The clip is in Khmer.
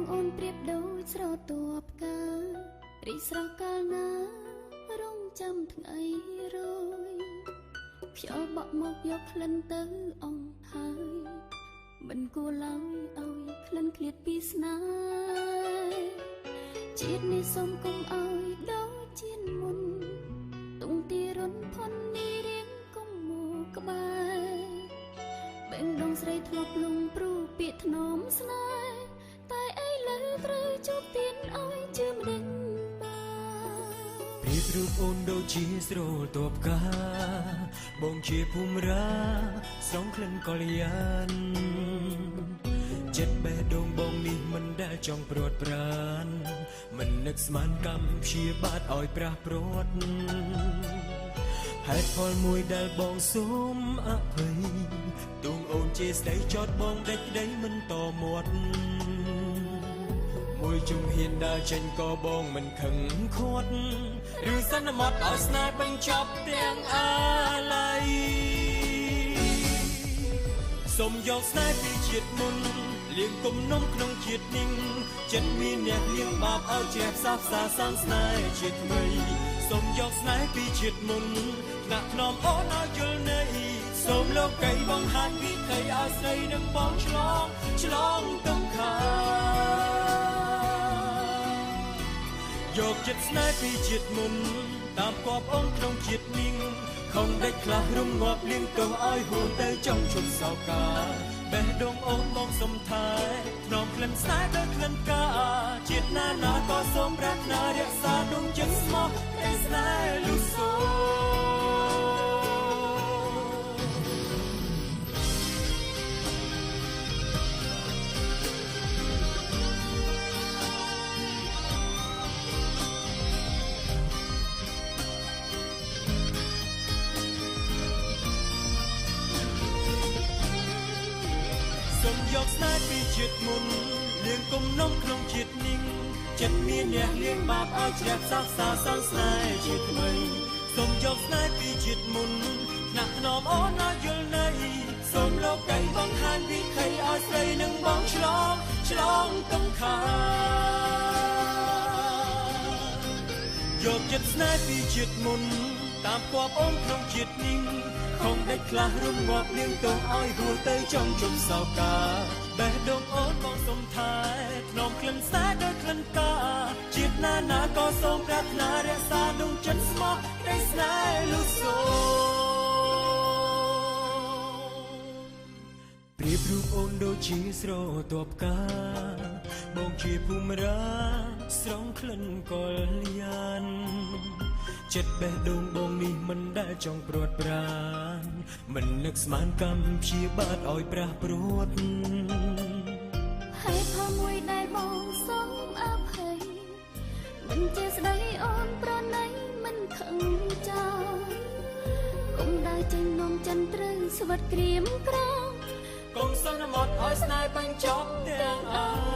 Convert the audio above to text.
អូនប្រៀបដូចស្រទាប់ការីស្រស់កាលណារងចាំថ្ងៃរយខ្យល់បក់មកយកក្លិនទៅអងហើយមិនគួរឡើយឲ្យក្លិនឃ្លាតពីស្នេហ៍ជាតិនេះសូមកុំឲ្យដូចជាមុនទុំទីរុនផុននេះរៀងកុំមកក្បែរបេងដងស្រីធ្លាប់លងព្រូពាក្យថ្នមស្នេហ៍តែឥឡូវត្រូវជួបទៀនឲ្យជឿមិនដេញប្រៀបរូបអូនដូចជាស្រទាប់កាបងជាភូមិរាស្រង់ក្លិនកល្យានចិត្តបេះដូងបងនេះមិនដែលចង់ព្រាត់ប្រានមិននឹកស្មានកម្មព្យាបាទឲ្យប្រះព្រាត់ហេតុផលមួយដែលបងសូមអភ័យទូងអូនជាស្ដីចោតបងដេចដីមិនតមាត់មួយជំហានដើរចេញក៏បងមិនខឹងខាត់ឬសន្មត់ឲ្យស្នេហ៍បញ្ចប់ទាំងអាឡ័យសូមយកស្នេហ៍ពីជាតិមុនលៀងគុំនំក្នុងជាតិនេះចិត្តមានអ្នកលៀងបាបឲ្យជ្រះផ្សះផ្សាសានស្នេហ៍ជាតិថ្មីសូមយកស្នេហ៍ពីជាតិមុនថ្នាក់ថ្នមអូនឲ្យយល់ន័យសូមលោកីបងហាត់វិថីឲ្យស្រីនឹងបងឆ្លងទំខាយកចិត្តស្នេហ៍ពីជាតិមុនតាមគប់អូនក្នុងជាតិនេះខំដេចខ្លះរំងាប់លៀងទោសឲ្យហួរទៅចង់ឈុតសោកាបេះដូងអូនបងសុំថែថ្នមក្លិនស្នេហ៍ដោយក្លិនកាជាតិណាក៏សូមប្រាថ្នារក្សាដួងចិត្តស្មោះឯស្នេហ៍លុសូសូមយកស្នេហ៍ពីជាតិមុនលៀងគុំនំក្នុងជាតិនេះចិត្តមានអ្នកលៀងបាបឲ្យជ្រះផ្សះផ្សាសានស្នេហ៍ជាតិថ្មីសូមយកស្នេហ៍ពីជាតិមុនថ្នាក់ថ្នមអូនឲ្យយល់ន័យសូមលោកីបងហានវិថីឲ្យស្រីនឹងបងឆ្លងទំខាយកចិត្តស្នេហ៍ពីជាតិមុនតាមគប់អូនក្នុងជាតិនេះខំដេចខ្លះរំងាប់លៀងទោសឲ្យហួរទៅចង់ជុំសោកាបេះដូងអូនបងសុំថែថ្នមក្លិនស្នេហ៍ដោយក្លិនកាជាតិណាក៏សូមប្រាថ្នារក្សាដួងចិត្តស្មោះដោយស្នេហ៍លុសូប្រៀបរូបអូនដូចជាស្រទាប់កាបងជាភូមិរាស្រង់ក្លិនកល្យានចិត្តបេះដូងបងនេះមិនដែលចង់ព្រាត់ប្រានមិននឹកស្មានកម្មព្យាបាទឲ្យប្រះព្រួតហេតុផលមួយដែលបងសូមអភ័យមិនជាស្ដីអូនប្រណីមិនខឹងចោលកុំដើរចេញនាំចិនត្រូវស្វិតក្រៀមក្រងកុំសន្មត់ឲ្យស្នេហ៍បញ្ចប់ទាំងអស់